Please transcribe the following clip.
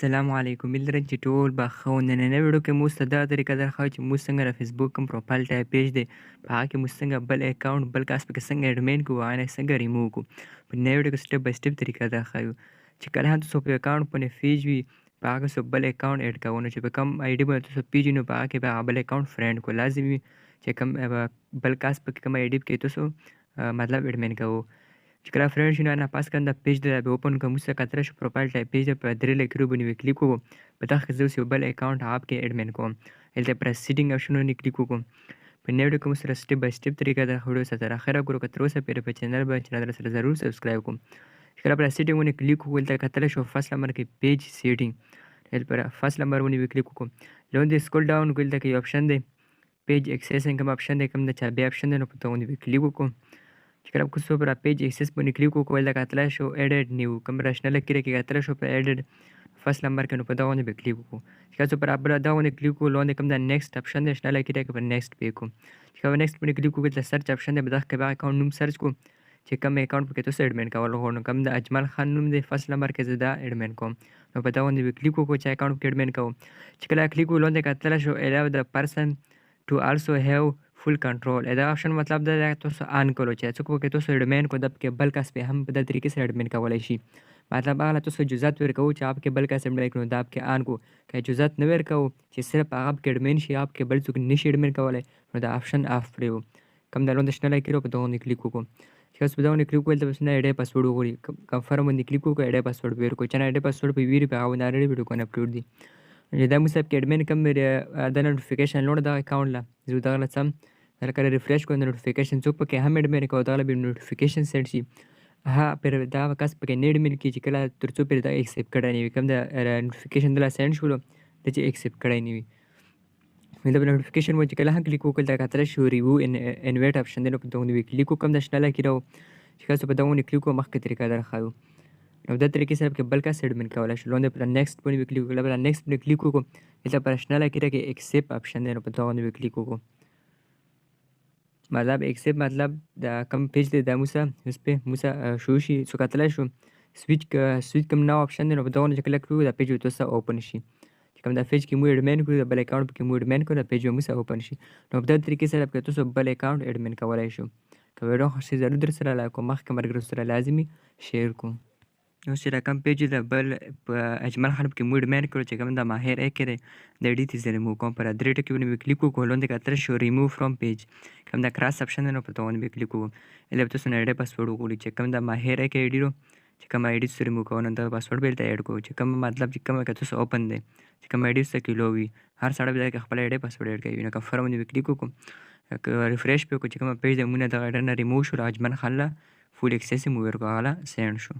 السلام علیکم ملګري چې ټول به ښه وو. نننۍ ویډیو کې موږ ته دغه طریقه درښایو چې موږ څنګه د فیسبوک کوم پروفایل ټایپ پیج دی په هغه کې موږ څنګه بل اکاونټ بل کس پکې څنګه ایډمین کړو هغه نه څنګه ریموو کړو. په نننۍ ویډیو کې سټپ بای سټپ طریقه درښایو چې کله هم تاسو په اکاونټ باندې پیج وي په هغه څوک بل اکاونټ ایډ کوو نو چې په کوم آی ډي باندې تاسو پیج وي نو په هغه کې به هغه بل اکاونټ فرینډ کړو. لازم وي چې کوم بل کس پکې کوم آی ډي کې تاسو مطلب ایډمین کوو. چې کله فرینډ شي نو نه پاس کنده پیج دی به اوپن کوو. موږ څه کتلی شو پروفایل ټایپ پیج دی په درې لیکرو باندې کلیک وکړو. په دغه کې زه اوس یو بل اکاونټ آپ کې ایډمین کوم. هلته پر سیټینګ آپشن باندې کلیک وکړو. په نوې ویډیو کې موږ سره سټپ بای سټپ طریقه د ویډیو سره تر اخره ګورو. که تر اوسه پورې په چینل باندې چینل سره ضرور سبسکرایب وکړو. چې کله پر سیټینګ باندې کلیک وکړو هلته کتلی شو فرست نمبر کې پیج سیټینګ هلته پر فرست نمبر باندې کلیک وکړو. لاندې سکرول ډاون کړو هلته کې یو آپشن دی پیج ایکسیسینګ کوم آپشن دی کوم د چابي آپشن دی نو په دغه باندې کلیک وکړو. چې کله کوڅو پر پیج ایکسس باندې کلیک وکړو هلته کتلی شو ایډیټ نیو کوم راشنل کې کتلی شو په ایډیټ فرست نمبر کې نو په دغه باندې به کلیک وکړو. چې کله پر دغه باندې کلیک وکړو لاندې کوم د نیکسټ آپشن دی شنل کې په نیکسټ پې کړو. چې کله نیکسټ باندې کلیک وکړو د سرچ آپشن دی په دغه کې به اکاونټ نوم سرچ کړو چې کوم اکاونټ پکې تاسو ایډمین کول غواړئ. کوم د اجمل خان نوم دی فرست نمبر کې زه دا ایډمین کوم نو په دغه باندې به کلیک وکړو چې اکاونټ پکې ایډمین کوو. چې کله کلیک وکړو لاندې کتلی شو الاو د پرسن ټو آلسو هیو فل کنټرول دا آپشن مطلب دا دی تاسو آن کړو چې څوک پکې تاسو ایډمین کړو د پکې بل کس پې هم په دغه طریقې سره ایډمین کولی شي. مطلب هغه تاسو اجازت ورکوو چې آپ کې بل کس ایډمین کړو دا پکې آن کړو. که اجازت نه ورکوو چې صرف هغه پکې ایډمین شي آپ کې بل څوک نشي ایډمین کولی نو دا آپشن آف پرېږدو. کوم د لاندې شنه لایک کړو په دغه باندې کلیک وکړو. چې اوس په دغه باندې کلیک وکړو دلته بس نه آی ډي پاسورډ وغواړي کنفرم باندې کلیک وکړو آی ډي پاسورډ به ورکړو. چې نه آی ډي پاسورډ په ویري په هغه باندې الریډي ویډیوګانې اپلوډ دي چې دا موږ صاحب کې ایډمین کوم د نوټیفیکیشن لوړ دغه اکاونټ له زه دغه له څم کله ریفریش کړو د نوټیفیکیشن څوک پکې هم ایډمین کوو دغه به نوټیفیکیشن سیټ شي ها پر دا کس پکې نه ایډمین کړي چې کله تر څو پورې دا ایکسپټ کړی نه وي کوم د نوټیفیکیشن دله سینډ شولو د چې ایکسپټ کړی نه وي د نوټیفیکیشن باندې چې کله هم کلیک وکړل دا کتلی شو ریویو انویټ آپشن دی نو په دغه باندې کلیک وکړم د شنه لایکې راو چې کله په دغه باندې کلیک وکړو مخکې طریقه درښایو نو دا طریقې سره پکې بل کس ایډمین کولی شو. لاندې پر نیکسټ باندې کلیک وکړو پر نیکسټ باندې کلیک وکړو دلته پر شنه لایکې راکې ایکسپټ آپشن دی نو په دغه باندې کلیک وکړو. مطلب ایکسپټ مطلب د کوم پیج دی دا موږ اوس پې موږ شو شي څو کتلی شو سویچ کوم نو آپشن دی نو په دغه باندې چې کلیک کړو دا پیج به تاسو اوپن شي. چې کوم دا پیج کې مو ایډمین کړو د بل اکاونټ پکې مو ایډمین کړو دا پیج به موږ اوپن شي نو په دغه طریقې سره پکې تاسو بل اکاونټ ایډمین کولی شو. که ویډیو خوښ شي ضرور در سره لایک کړو مخکې ملګرو سره لازمي شیر کړو. اوس چې دا کوم پیج د بل په اجمل خان پکې مو ایډمین کړو چې کوم د ماهر اې کې دی د ایډي ته زه ریموو کوم پر درې ټکي باندې کلیک وکړو لاندې کتلی شو ریموو فرام پیج کوم د کراس آپشن دی نو په دغه باندې کلیک وکړو. هلته به تاسو نه آی ډي پاسورډ وغواړي چې کوم د ماهر اې کې آی ډي چې کوم آی ډي تاسو ریموو کوو نو دغه پاسورډ به هلته ایډ کړو چې کوم مطلب چې کومه که تاسو اوپن دی چې کوم آی ډي ورسره کې لو وي هر سړی به دغه خپل آی ډي پاسورډ ایډ کوي نو کنفرم باندې کلیک وکړو ریفریش پې وکړو چې کومه پیج دی مونږ نه دغه آی ډي نه ریموو شو اجمل خان له فول ایکسس یې مو ورکړو هغه له سینډ شو.